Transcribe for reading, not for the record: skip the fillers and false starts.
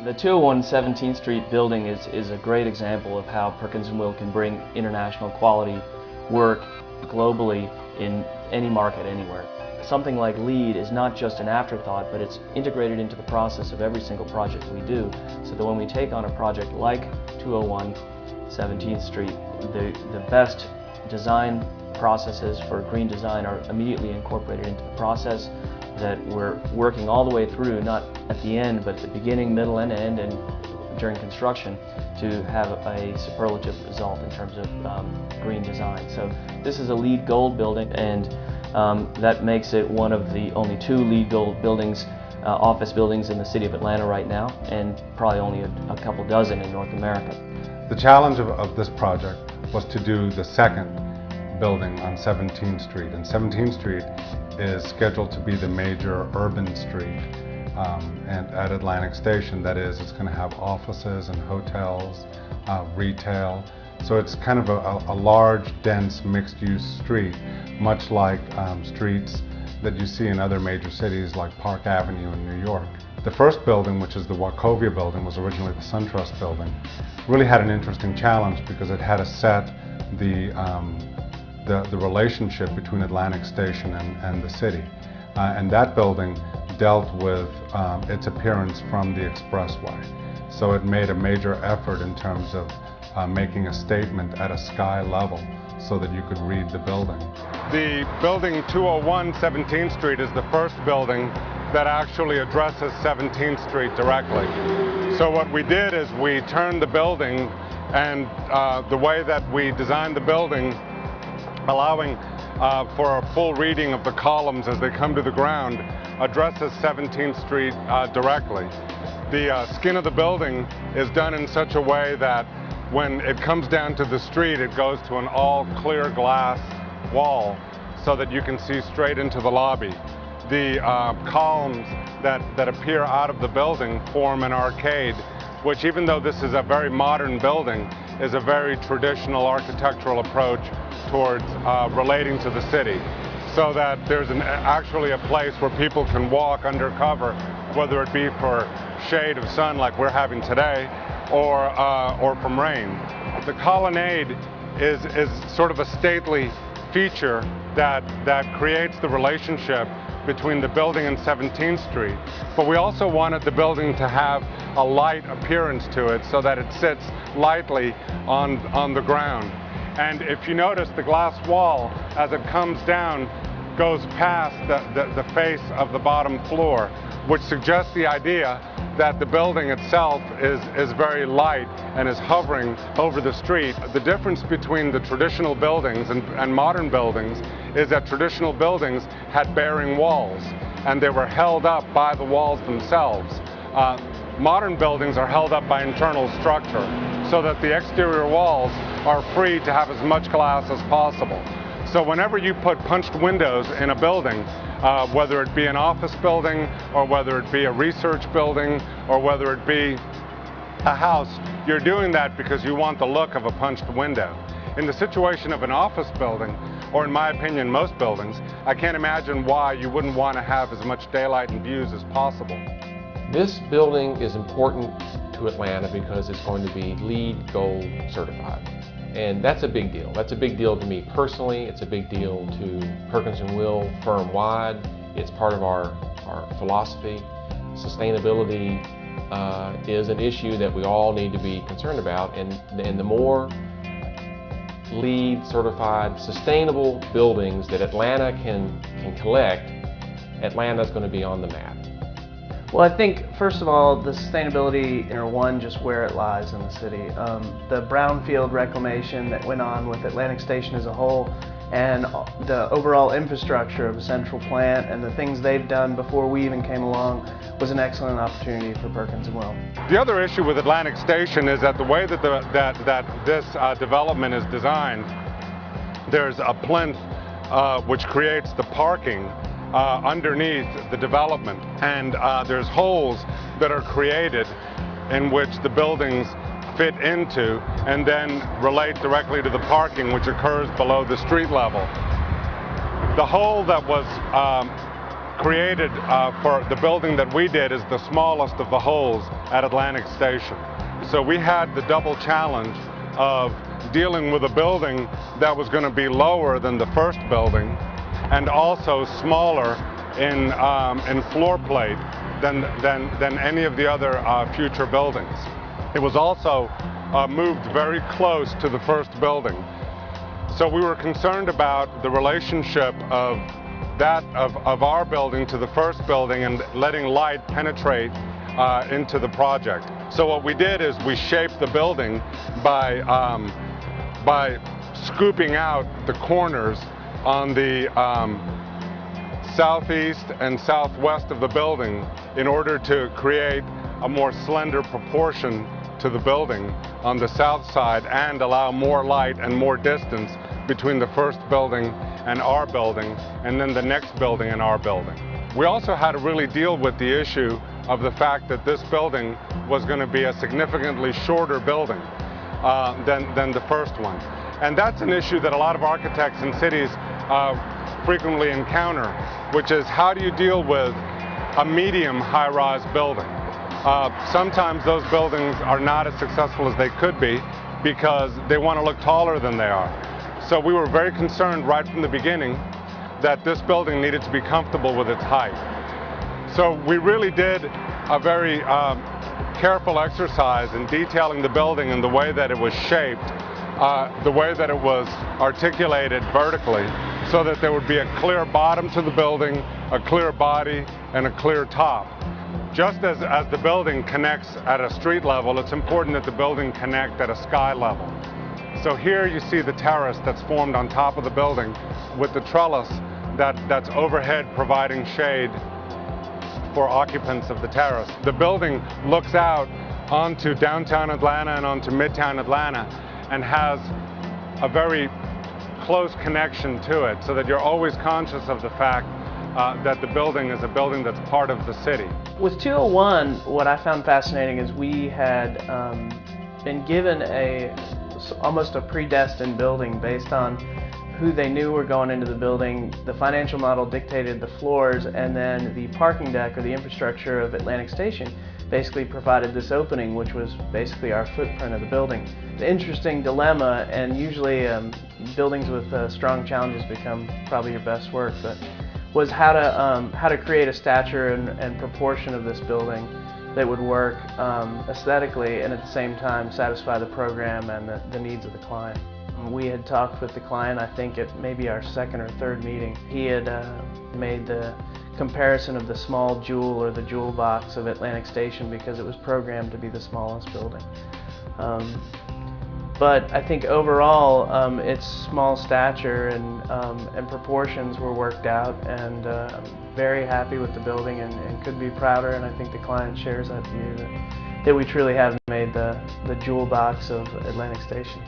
The 201 17th Street building is a great example of how Perkins & Will can bring international quality work globally in any market anywhere. Something like LEED is not just an afterthought, but it's integrated into the process of every single project we do, so that when we take on a project like 201 17th Street, the best design processes for green design are immediately incorporated into the process, that we're working all the way through, not at the end, but at the beginning, middle, and end, and during construction, to have a superlative result in terms of green design. So this is a LEED Gold building, and that makes it one of the only 2 LEED Gold buildings, office buildings in the city of Atlanta right now, and probably only a couple dozen in North America. The challenge of this project was to do the second building on 17th Street, and 17th Street is scheduled to be the major urban street and at Atlantic Station. That is, it's going to have offices and hotels, retail, so it's kind of a large, dense, mixed-use street, much like streets that you see in other major cities like Park Avenue in New York. The first building, which is the Wachovia building, was originally the SunTrust building, really had an interesting challenge because it had to set the relationship between Atlantic Station and the city. And that building dealt with its appearance from the expressway. So it made a major effort in terms of making a statement at a sky level so that you could read the building. The building 201 17th Street is the first building that actually addresses 17th Street directly. So what we did is we turned the building, and the way that we designed the building, allowing for a full reading of the columns as they come to the ground, addresses 17th Street directly. The skin of the building is done in such a way that when it comes down to the street, it goes to an all clear glass wall so that you can see straight into the lobby. The columns that appear out of the building form an arcade, which, even though this is a very modern building, is a very traditional architectural approach towards relating to the city, so that there's actually a place where people can walk under cover, whether it be for shade of sun like we're having today, or from rain. The colonnade is sort of a stately feature that creates the relationship between the building and 17th Street, but we also wanted the building to have a light appearance to it so that it sits lightly on the ground. And if you notice, the glass wall, as it comes down, goes past the face of the bottom floor, which suggests the idea that the building itself is very light and is hovering over the street. The difference between the traditional buildings and modern buildings is that traditional buildings had bearing walls, and they were held up by the walls themselves. Modern buildings are held up by internal structure, so that the exterior walls are free to have as much glass as possible. So whenever you put punched windows in a building, whether it be an office building, or whether it be a research building, or whether it be a house, you're doing that because you want the look of a punched window. In the situation of an office building, or in my opinion most buildings, I can't imagine why you wouldn't want to have as much daylight and views as possible. This building is important to Atlanta because it's going to be LEED Gold certified. And that's a big deal. That's a big deal to me personally. It's a big deal to Perkins & Will firm-wide. It's part of our philosophy. Sustainability is an issue that we all need to be concerned about, and the more LEED certified sustainable buildings that Atlanta can collect, Atlanta's going to be on the map. Well, I think, first of all, the sustainability, one, just where it lies in the city. The brownfield reclamation that went on with Atlantic Station as a whole, and the overall infrastructure of a central plant and the things they've done before we even came along was an excellent opportunity for Perkins & Will. The other issue with Atlantic Station is that the way that this development is designed, there's a plinth which creates the parking underneath the development, and there's holes that are created in which the buildings fit into and then relate directly to the parking, which occurs below the street level. The hole that was created for the building that we did is the smallest of the holes at Atlantic Station. So we had the double challenge of dealing with a building that was going to be lower than the first building and also smaller in floor plate than any of the other future buildings. It was also moved very close to the first building. So we were concerned about the relationship of our building to the first building and letting light penetrate into the project. So what we did is we shaped the building by scooping out the corners on the southeast and southwest of the building in order to create a more slender proportion to the building on the south side and allow more light and more distance between the first building and our building, and then the next building and our building. We also had to really deal with the issue of the fact that this building was going to be a significantly shorter building than the first one. And that's an issue that a lot of architects in cities frequently encounter, which is how do you deal with a medium high-rise building? Sometimes those buildings are not as successful as they could be because they want to look taller than they are. So we were very concerned right from the beginning that this building needed to be comfortable with its height. So we really did a very careful exercise in detailing the building and the way that it was shaped, the way that it was articulated vertically, so that there would be a clear bottom to the building, a clear body, and a clear top. Just as the building connects at a street level, it's important that the building connect at a sky level. So here you see the terrace that's formed on top of the building with the trellis that's overhead providing shade for occupants of the terrace. The building looks out onto downtown Atlanta and onto midtown Atlanta and has a very close connection to it, so that you're always conscious of the fact that the building is a building that's part of the city. With 201, what I found fascinating is we had been given almost a predestined building based on who they knew were going into the building. The financial model dictated the floors, and then the parking deck or the infrastructure of Atlantic Station basically provided this opening, which was basically our footprint of the building. The interesting dilemma, and usually buildings with strong challenges become probably your best work, but was how to create a stature and proportion of this building that would work aesthetically and at the same time satisfy the program and the needs of the client. We had talked with the client, I think at maybe our second or third meeting. He had made the comparison of the small jewel or the jewel box of Atlantic Station because it was programmed to be the smallest building. But I think overall its small stature and proportions were worked out, and very happy with the building and could be prouder, and I think the client shares that view that we truly have made the jewel box of Atlantic Station.